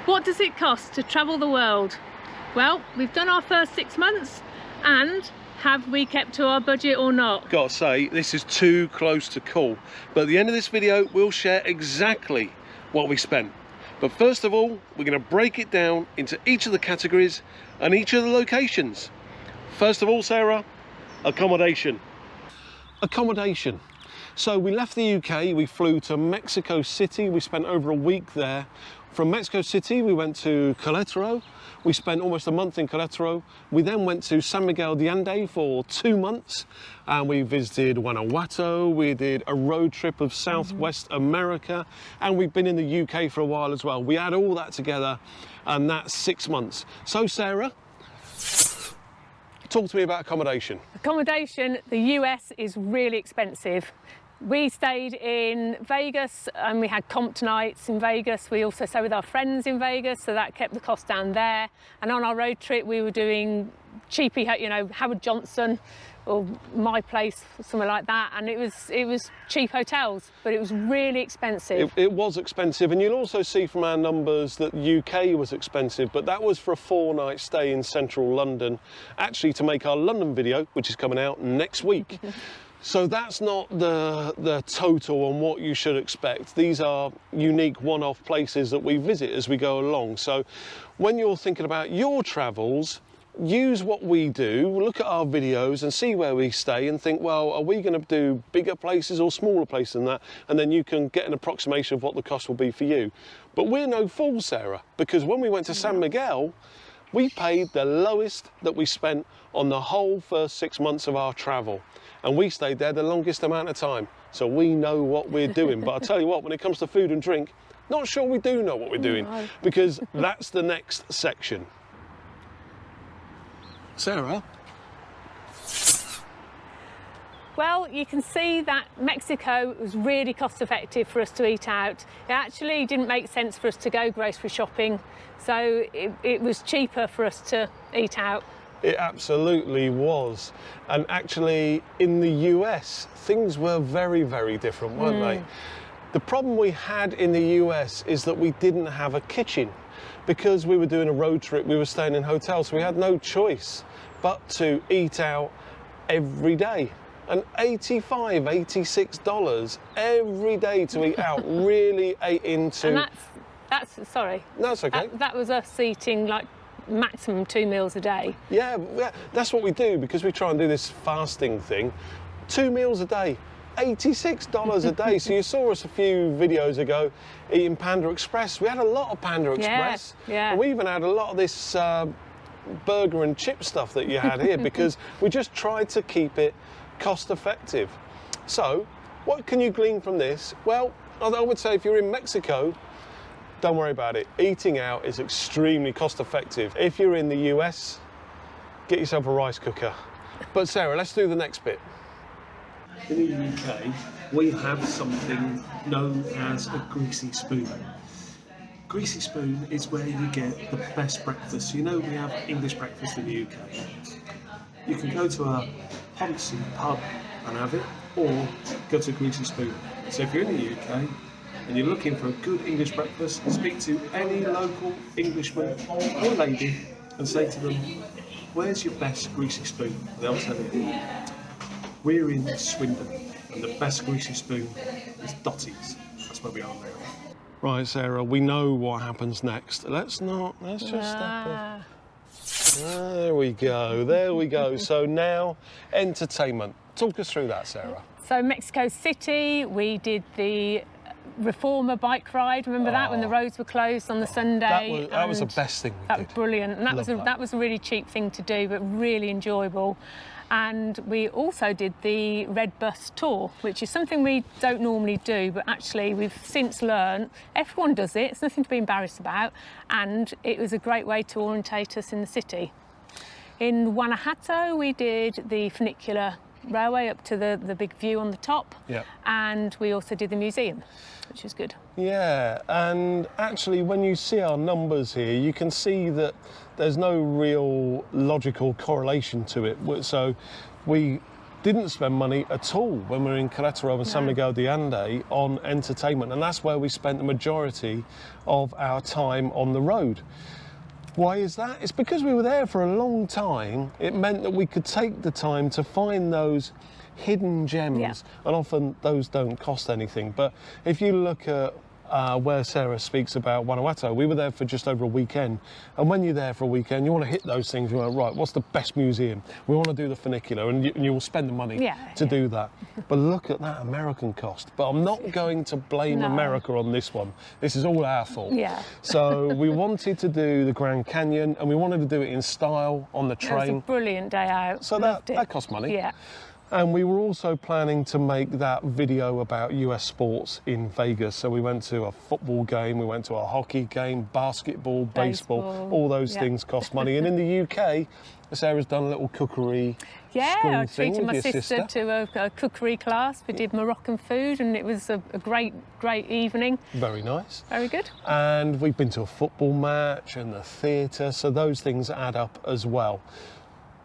What does it cost to travel the world? Well, we've done our first 6 months, and have we kept to our budget or not? Gotta say, this is too close to call. But at the end of this video, we'll share exactly what we spent. But first of all, we're gonna break it down into each of the categories and each of the locations. First of all, Sarah, accommodation. Accommodation. So we left the UK, we flew to Mexico City, we spent over a week there. From Mexico City, we went to Querétaro. We spent almost a month in Querétaro. We then went to San Miguel de Allende for 2 months, and we visited Guanajuato. We did a road trip of Southwest America, and we've been in the UK for a while as well. We add all that together, and that's 6 months. So Sarah, talk to me about accommodation. Accommodation, the US is really expensive. We stayed in Vegas and we had comp nights in Vegas. We also stayed with our friends in Vegas, so that kept the cost down there. And on our road trip, we were doing cheapy, you know, Howard Johnson or My Place, somewhere like that. And it was cheap hotels, but it was really expensive. It was expensive, and you'll also see from our numbers that UK was expensive, but that was for a 4-night stay in central London, actually to make our London video, which is coming out next week. So that's not the total on what you should expect. These are unique one-off places that we visit as we go along. So when you're thinking about your travels, use what we do, look at our videos and see where we stay and think, well, are we going to do bigger places or smaller places than that? And then you can get an approximation of what the cost will be for you. But we're no fools, Sarah, because when we went to San Miguel, we paid the lowest that we spent on the whole first 6 months of our travel. And we stayed there the longest amount of time. So we know what we're doing. But I'll tell you what, when it comes to food and drink, not sure we do know what we're doing, because that's the next section. Sarah? Well, you can see that Mexico was really cost effective for us to eat out. It actually didn't make sense for us to go grocery shopping, so it was cheaper for us to eat out. It absolutely was. And actually in the US, things were very, very different, weren't they? The problem we had in the US is that we didn't have a kitchen. Because we were doing a road trip, we were staying in hotels, so we had no choice but to eat out every day. And $85, $86 every day to eat out really ate into... And that's sorry. No, that's okay. That was us eating like maximum 2 meals a day. Yeah, that's what we do, because we try and do this fasting thing. 2 meals a day, $86 a day. So you saw us a few videos ago eating Panda Express. We had a lot of Panda Express. Yeah. And we even had a lot of this burger and chip stuff that you had here, because we just tried to keep it cost effective. So what can you glean from this? Well, I would say if you're in Mexico, don't worry about it. Eating out is extremely cost effective. If you're in the US, get yourself a rice cooker. But Sarah, let's do the next bit. In the UK, we have something known as a Greasy Spoon. Greasy Spoon is where you get the best breakfast. You know, we have English breakfast in the UK. You can go to a Poncy pub and have it, or go to a Greasy Spoon. So if you're in the UK and you're looking for a good English breakfast, speak to any local Englishman or lady and say to them, where's your best Greasy Spoon? They'll tell you. We're in Swindon, and the best Greasy Spoon is Dottie's. That's where we are now. Right, Sarah, we know what happens next. Let's just step off. There we go. So now, entertainment. Talk us through that, Sarah. So Mexico City, we did the Reformer bike ride. Remember that, when the roads were closed on the Sunday? That was the best thing we did. That was brilliant. And that was a really cheap thing to do, but really enjoyable. And we also did the Red Bus Tour, which is something we don't normally do, but actually we've since learned everyone does it. It's nothing to be embarrassed about, and it was a great way to orientate us in the city. In Guanajuato, we did the funicular railway up to the big view on the top. Yeah. And we also did the museum, which is good. Yeah, and actually when you see our numbers here, you can see that there's no real logical correlation to it. So we didn't spend money at all when we were in Querétaro and San Miguel de Allende on entertainment, and that's where we spent the majority of our time on the road. Why is that? It's because we were there for a long time. It meant that we could take the time to find those hidden gems, and often those don't cost anything. But if you look at where Sarah speaks about Guanajuato, we were there for just over a weekend, and when you're there for a weekend you want to hit those things. You want, right, what's the best museum? We want to do the funicular, and you will spend the money to do that. But look at that American cost. But I'm not going to blame America on this one. This is all our fault. So we wanted to do the Grand Canyon, and we wanted to do it in style on the train. It was a brilliant day out. So that cost money. And we were also planning to make that video about US sports in Vegas. So we went to a football game, we went to a hockey game, basketball, baseball, all those things cost money. And in the UK, Sarah's done a little cookery I school thing treated with my your sister to a cookery class. We did Moroccan food, and it was a great evening. Very nice. Very good. And we've been to a football match and the theatre, so those things add up as well.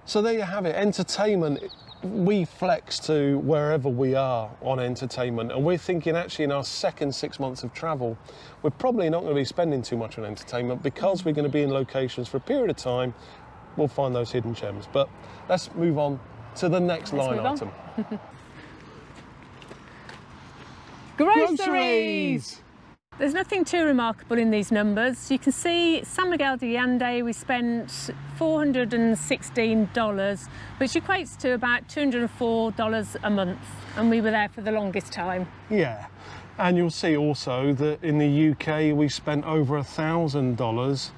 So there you have it, entertainment. We flex to wherever we are on entertainment, and we're thinking actually in our second 6 months of travel, we're probably not going to be spending too much on entertainment because we're going to be in locations for a period of time. We'll find those hidden gems. But let's move on to the next line item. Groceries! There's nothing too remarkable in these numbers. You can see San Miguel de Allende, we spent $416, which equates to about $204 a month, and we were there for the longest time. Yeah, and you'll see also that in the UK we spent over $1,000,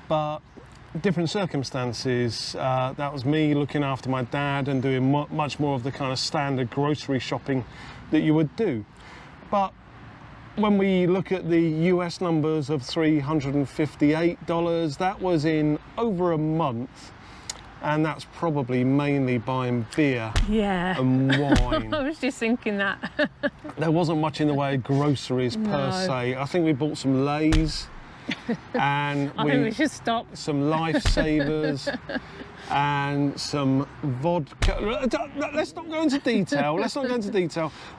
but different circumstances. That was me looking after my dad and doing much more of the kind of standard grocery shopping that you would do. But when we look at the US numbers of $358, that was in over a month, and that's probably mainly buying beer and wine. I was just thinking that. There wasn't much in the way of groceries per se. I think we bought some Lays, and I think we should stop. Some Lifesavers and some vodka. Let's not go into detail.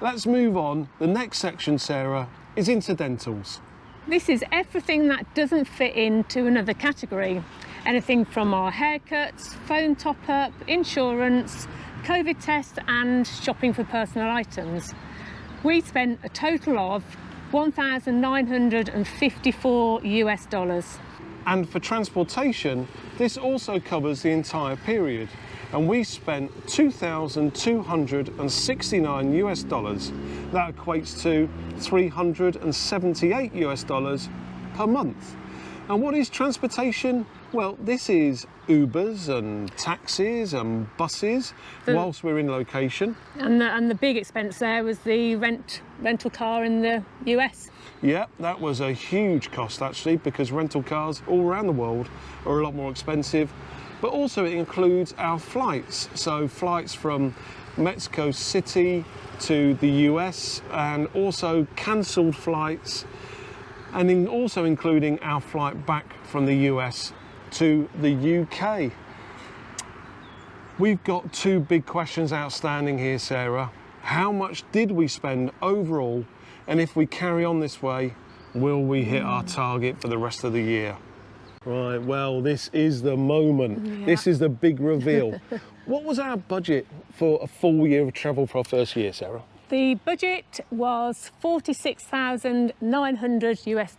Let's move on. The next section, Sarah, is incidentals. This is everything that doesn't fit into another category. Anything from our haircuts, phone top-up, insurance, COVID test, and shopping for personal items. We spent a total of $1,954 US. And for transportation, this also covers the entire period. And we spent $2,269 US. That equates to $378 US per month. And what is transportation? Well, this is Ubers and taxis and buses whilst we're in location. And the big expense there was the rental car in the US. Yeah, that was a huge cost actually, because rental cars all around the world are a lot more expensive. But also it includes our flights. So flights from Mexico City to the US, and also cancelled flights, and also including our flight back from the US to the UK. We've got two big questions outstanding here, Sarah. How much did we spend overall? And if we carry on this way, will we hit our target for the rest of the year? Right, well, this is the moment. Yeah. This is the big reveal. What was our budget for a full year of travel for our first year, Sarah? The budget was $46,900 US.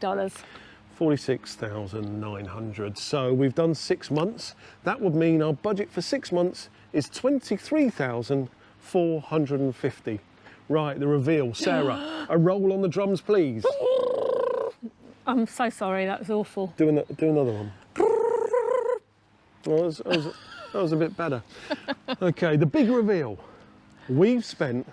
46,900. So we've done 6 months. That would mean our budget for 6 months is 23,450. Right, the reveal. Sarah, a roll on the drums, please. I'm so sorry, that was awful. Do another one. Well, that was a bit better. Okay, the big reveal. We've spent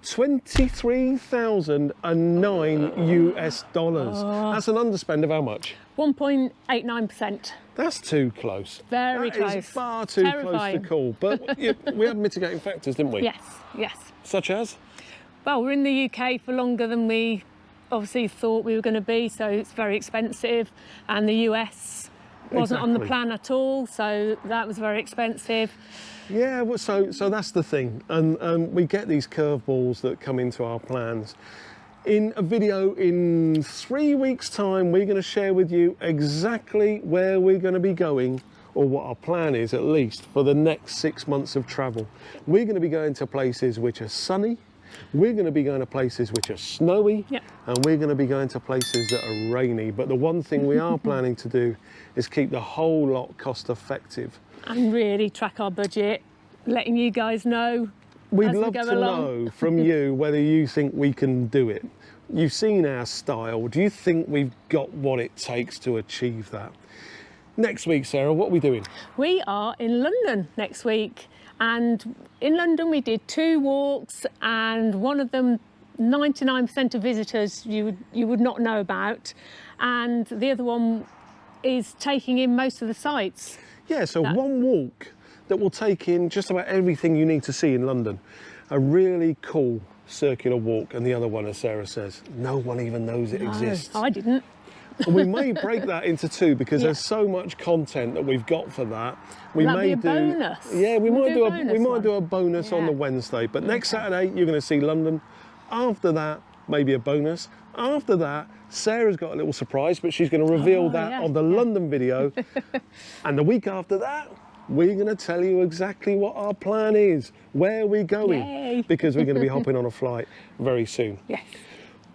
$23,009 US. That's an underspend of how much? 1.89%. That's too close. Very close. That is far too close to call. But we had mitigating factors, didn't we? Yes, yes. Such as? Well, we're in the UK for longer than we obviously thought we were going to be, so it's very expensive. And the US, wasn't on the exactly. plan at all, so that was very expensive. Yeah, well, so that's the thing, and we get these curveballs that come into our plans. In a video in 3 weeks' time, we're going to share with you exactly where we're going to be going, or what our plan is at least for the next 6 months of travel. We're going to be going to places which are sunny, we're going to be going to places which are snowy, Yep. and we're going to be going to places that are rainy. But the one thing we are planning to do is keep the whole lot cost effective. And really track our budget, letting you guys know We'd as we love go to along. know from you whether you think we can do it. You've seen our style. Do you think we've got what it takes to achieve that? Next week, Sarah, what are we doing? We are in London next week, and in London we did 2 walks, and one of them 99% of visitors you would not know about, and the other one is taking in most of the sights. Yeah, so one walk that will take in just about everything you need to see in London. A really cool circular walk, and the other one, as Sarah says, no one even knows it exists. I didn't. We may break that into 2 because there's so much content that we've got for that. We That'd may be a do bonus. Yeah, we We'll might do do a a bonus we might one. do a bonus on Yeah. the Wednesday, but next Saturday you're going to see London. After that, maybe a bonus. After that, Sarah's got a little surprise, but she's going to reveal that yeah, on the London video. And the week after that, we're going to tell you exactly what our plan is, where we're going, Yay. because we're going to be hopping on a flight very soon. Yes.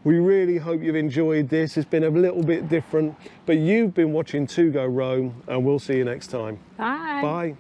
We really hope you've enjoyed this. It's been a little bit different, but you've been watching To Go Rome, and we'll see you next time. Bye. Bye.